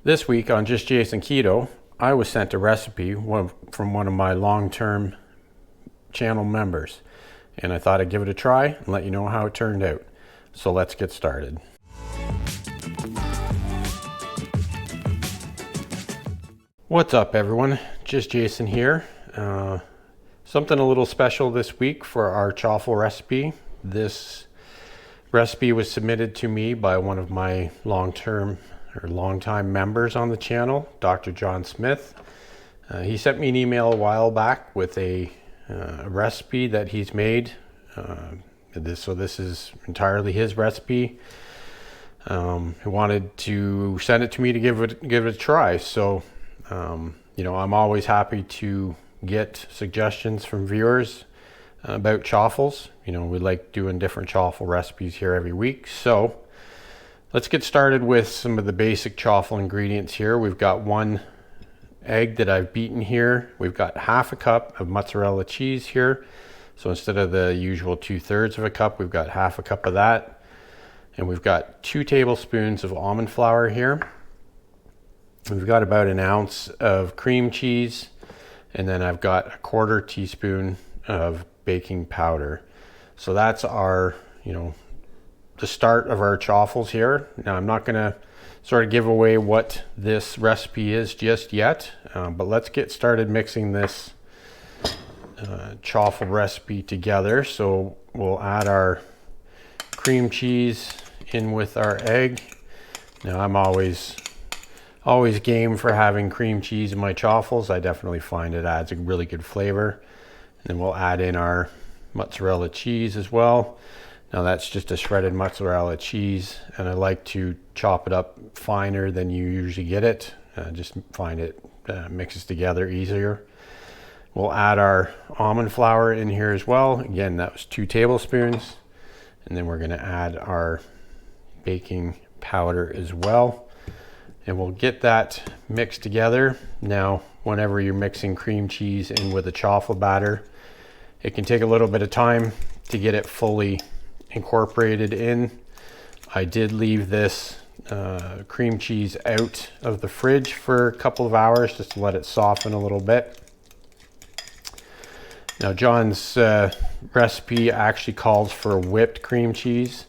This week on Just Jason Keto, I was sent a recipe from one of my long-term channel members, and I thought I'd give it a try and let you know how it turned out. So let's get started. What's up, everyone? Just Jason here. Something a little special this week for our chaffle recipe. This recipe was submitted to me by one of my longtime members on the channel, Dr. John Smith. He sent me an email a while back with a recipe that he's made. So this is entirely his recipe. He wanted to send it to me to give it a try. So, I'm always happy to get suggestions from viewers about chaffles. We like doing different chaffle recipes here every week. So let's get started with some of the basic chaffle ingredients here. We've got one egg that I've beaten here. We've got half a cup of mozzarella cheese here. So instead of the usual 2/3 of a cup, we've got half a cup of that. And we've got 2 tablespoons of almond flour here. We've got about an ounce of cream cheese. And then I've got a 1/4 teaspoon of baking powder. So that's our, the start of our chaffles here. Now I'm not gonna sort of give away what this recipe is just yet, but let's get started mixing this chaffle recipe together. So we'll add our cream cheese in with our egg. Now I'm always game for having cream cheese in my chaffles. I definitely find it adds a really good flavor. And then we'll add in our mozzarella cheese as well. Now that's just a shredded mozzarella cheese, and I like to chop it up finer than you usually get it. Just find it mixes together easier. We'll add our almond flour in here as well. Again, that was 2 tablespoons. And then we're gonna add our baking powder as well. And we'll get that mixed together. Now, whenever you're mixing cream cheese in with a chaffle batter, it can take a little bit of time to get it fully incorporated in. I did leave this cream cheese out of the fridge for a couple of hours just to let it soften a little bit. Now, John's recipe actually calls for whipped cream cheese.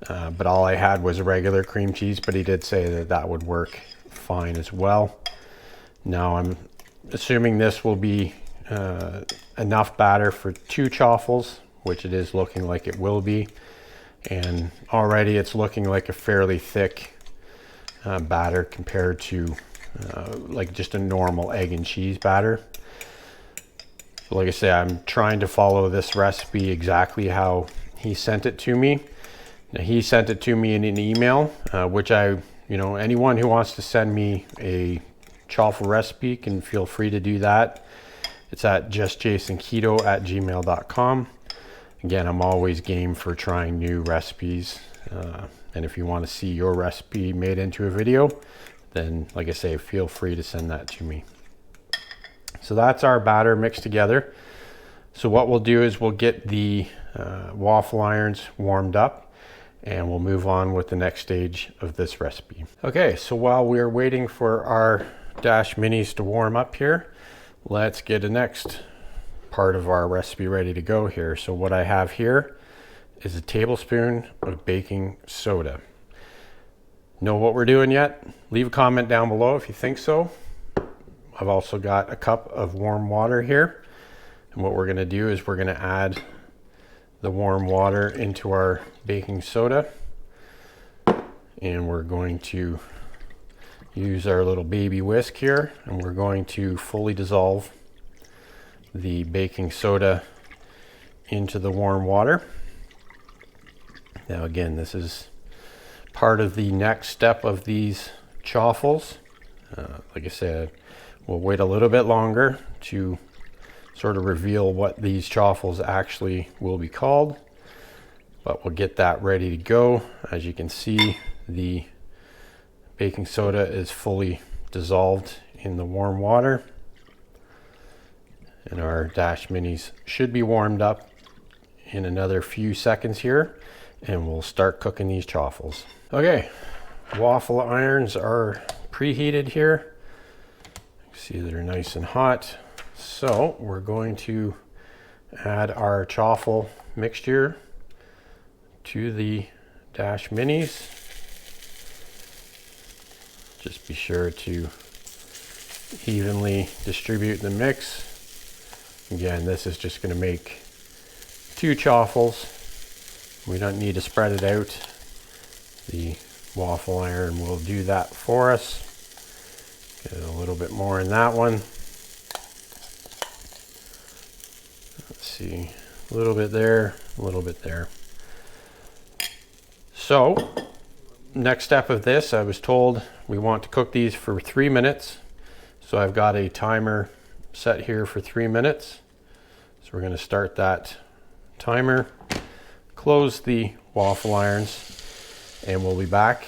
But all I had was a regular cream cheese, but he did say that would work fine as well. Now I'm assuming this will be enough batter for 2 chaffles, which it is looking like it will be. And already it's looking like a fairly thick batter compared to like just a normal egg and cheese batter. Like I say, I'm trying to follow this recipe exactly how he sent it to me. Now, he sent it to me in an email, which anyone who wants to send me a chaffle recipe can feel free to do that. It's at justjasonketo@gmail.com. Again, I'm always game for trying new recipes. And if you want to see your recipe made into a video, then like I say, feel free to send that to me. So that's our batter mixed together. So what we'll do is we'll get the waffle irons warmed up, and we'll move on with the next stage of this recipe. Okay, so while we're waiting for our dash minis to warm up here, let's get the next part of our recipe ready to go here. So what I have here is a tablespoon of baking soda. Know what we're doing yet? Leave a comment down below if you think so. I've also got a cup of warm water here. And what we're gonna do is we're gonna add the warm water into our baking soda, and we're going to use our little baby whisk here, and we're going to fully dissolve the baking soda into the warm water. Now again, this is part of the next step of these chaffles. Like I said, we'll wait a little bit longer to sort of reveal what these chaffles actually will be called, but we'll get that ready to go. As you can see, the baking soda is fully dissolved in the warm water, and our dash minis should be warmed up in another few seconds here, and we'll start cooking these chaffles. Okay, waffle irons are preheated here. See, they're nice and hot. So we're going to add our chaffle mixture to the Dash Minis. Just be sure to evenly distribute the mix. Again, this is just going to make 2 chaffles. We don't need to spread it out. The waffle iron will do that for us. Get a little bit more in that one. Let's see, a little bit there, a little bit there. So, next step of this, I was told we want to cook these for 3 minutes. So I've got a timer set here for 3 minutes. So we're going to start that timer, close the waffle irons, and we'll be back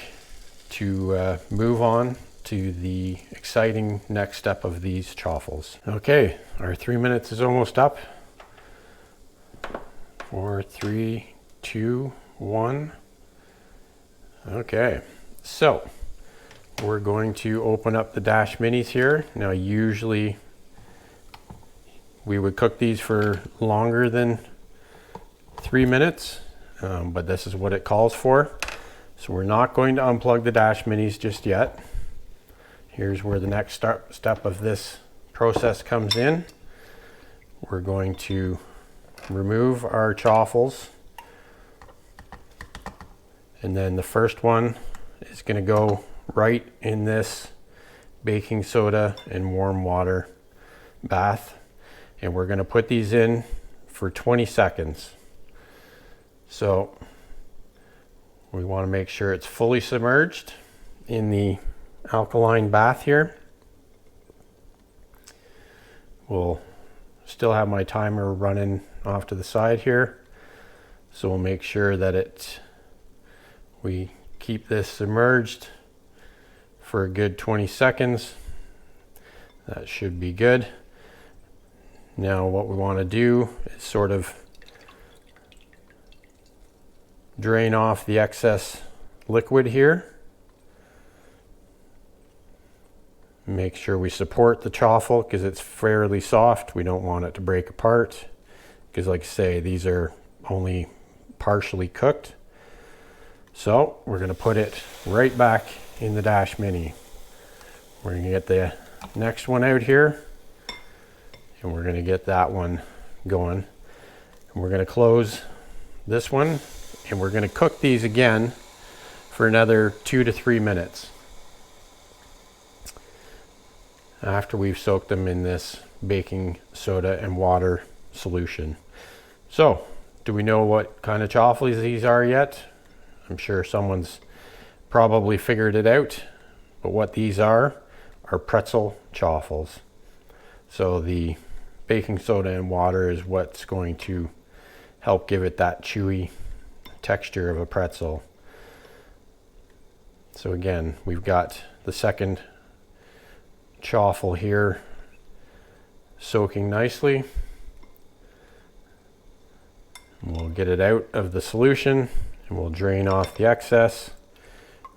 to move on to the exciting next step of these chaffles. Okay, our 3 minutes is almost up. 4, 3, 2, 1. Okay, so we're going to open up the Dash Minis here. Now usually we would cook these for longer than 3 minutes, but this is what it calls for. So we're not going to unplug the Dash Minis just yet. Here's where the next step of this process comes in. We're going to remove our chaffles, and then the first one is going to go right in this baking soda and warm water bath, and we're going to put these in for 20 seconds. So we want to make sure it's fully submerged in the alkaline bath here. We'll still have my timer running off to the side here, so we'll make sure that we keep this submerged for a good 20 seconds. That should be good. Now what we want to do is sort of drain off the excess liquid here. Make sure we support the chaffle because it's fairly soft. We don't want it to break apart because, like I say, these are only partially cooked. So we're going to put it right back in the Dash Mini. We're going to get the next one out here, and we're going to get that one going. And we're going to close this one, and we're going to cook these again for another 2 to 3 minutes after we've soaked them in this baking soda and water solution. So, do we know what kind of chaffles these are yet? I'm sure someone's probably figured it out, but what these are Pretzel Chaffles. So the baking soda and water is what's going to help give it that chewy texture of a pretzel. So again, we've got the second chaffle here soaking nicely. We'll get it out of the solution and we'll drain off the excess.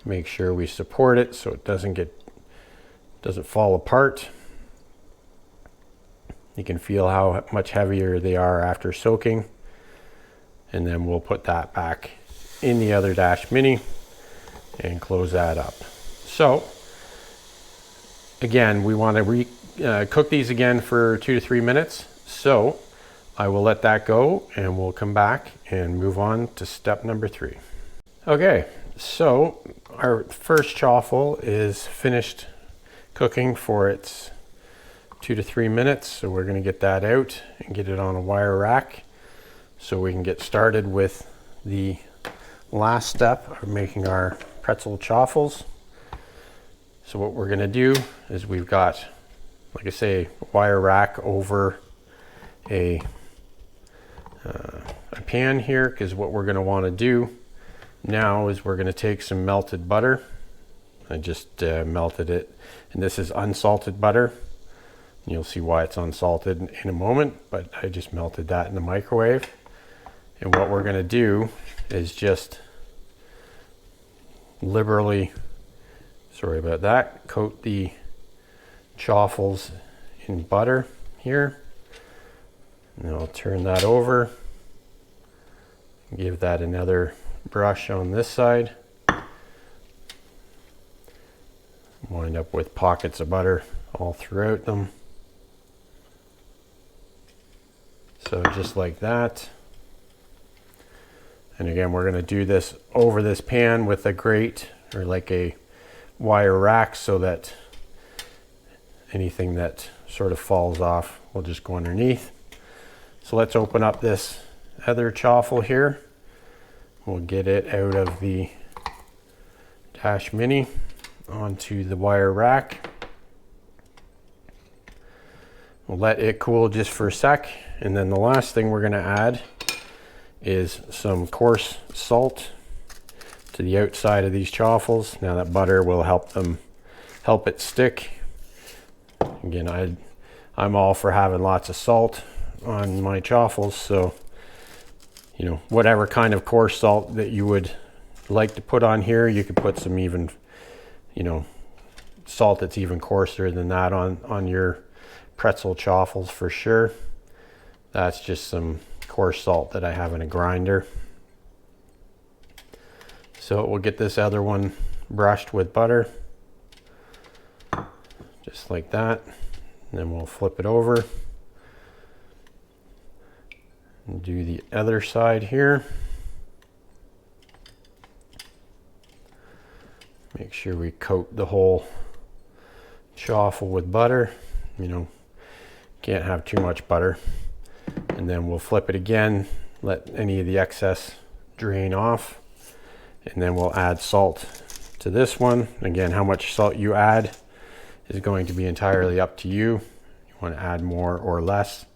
Make sure we support it so it doesn't fall apart. You can feel how much heavier they are after soaking. And then we'll put that back in the other Dash Mini and close that up. So again, we want to cook these again for 2 to 3 minutes. So I will let that go and we'll come back and move on to step number 3. Okay, so our first chaffle is finished cooking for its 2 to 3 minutes. So we're going to get that out and get it on a wire rack so we can get started with the last step of making our pretzel chaffles. So what we're going to do is we've got, like I say, a wire rack over a pan here, because what we're going to want to do now is we're going to take some melted butter. I just melted it, and this is unsalted butter. You'll see why it's unsalted in a moment, but I just melted that in the microwave. And what we're going to do is just liberally Sorry about that. Coat the chaffles in butter here. And I'll turn that over. Give that another brush on this side. Wind up with pockets of butter all throughout them. So just like that. And again, we're going to do this over this pan with a grate or like a wire rack so that anything that sort of falls off will just go underneath. So let's open up this other chaffle here. We'll get it out of the Dash Mini onto the wire rack. We'll let it cool just for a sec, and then the last thing we're going to add is some coarse salt to the outside of these chaffles. Now that butter will help it stick. Again, I'm all for having lots of salt on my chaffles, so you know, whatever kind of coarse salt that you would like to put on here, you could put some even, you know, salt that's even coarser than that on your pretzel chaffles for sure. That's just some coarse salt that I have in a grinder. So we'll get this other one brushed with butter, just like that. And then we'll flip it over and do the other side here. Make sure we coat the whole chaffle with butter. You know, can't have too much butter. And then we'll flip it again, let any of the excess drain off. And then we'll add salt to this one. Again, how much salt you add is going to be entirely up to you. You want to add more or less.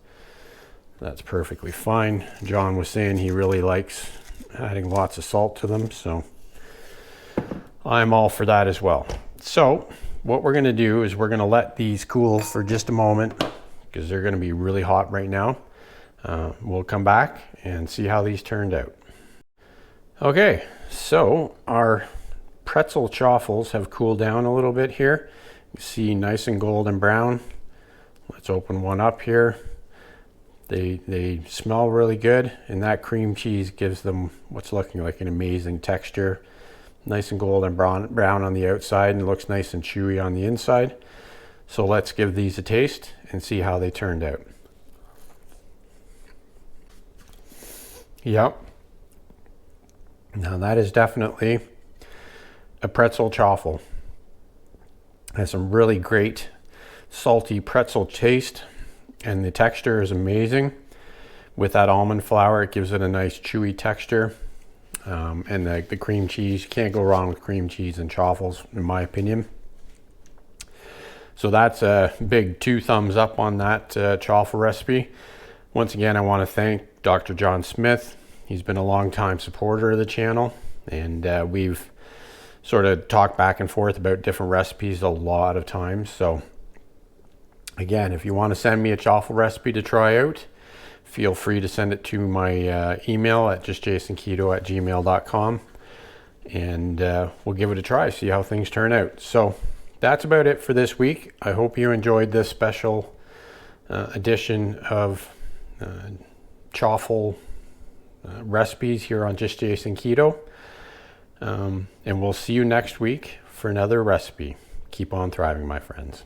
That's perfectly fine. John was saying he really likes adding lots of salt to them, so I'm all for that as well. So what we're going to do is we're going to let these cool for just a moment because they're going to be really hot right now. We'll come back and see how these turned out. Okay, so our pretzel chaffles have cooled down a little bit here. You see nice and golden brown. Let's open one up here. They smell really good, and that cream cheese gives them what's looking like an amazing texture. Nice and golden brown on the outside, and looks nice and chewy on the inside. So let's give these a taste and see how they turned out. Yep. Now that is definitely a pretzel chaffle. Has some really great salty pretzel taste, and the texture is amazing. With that almond flour, it gives it a nice chewy texture. And the cream cheese, you can't go wrong with cream cheese and chaffles, in my opinion. So that's a big 2 thumbs up on that chaffle recipe. Once again, I want to thank Dr. John Smith. He's been a long-time supporter of the channel, and we've sort of talked back and forth about different recipes a lot of times. So again, if you want to send me a chaffle recipe to try out, feel free to send it to my email at justjasonketo@gmail.com, and we'll give it a try, see how things turn out. So that's about it for this week. I hope you enjoyed this special edition of chaffle recipes here on Just Jason Keto. And we'll see you next week for another recipe. Keep on thriving, my friends.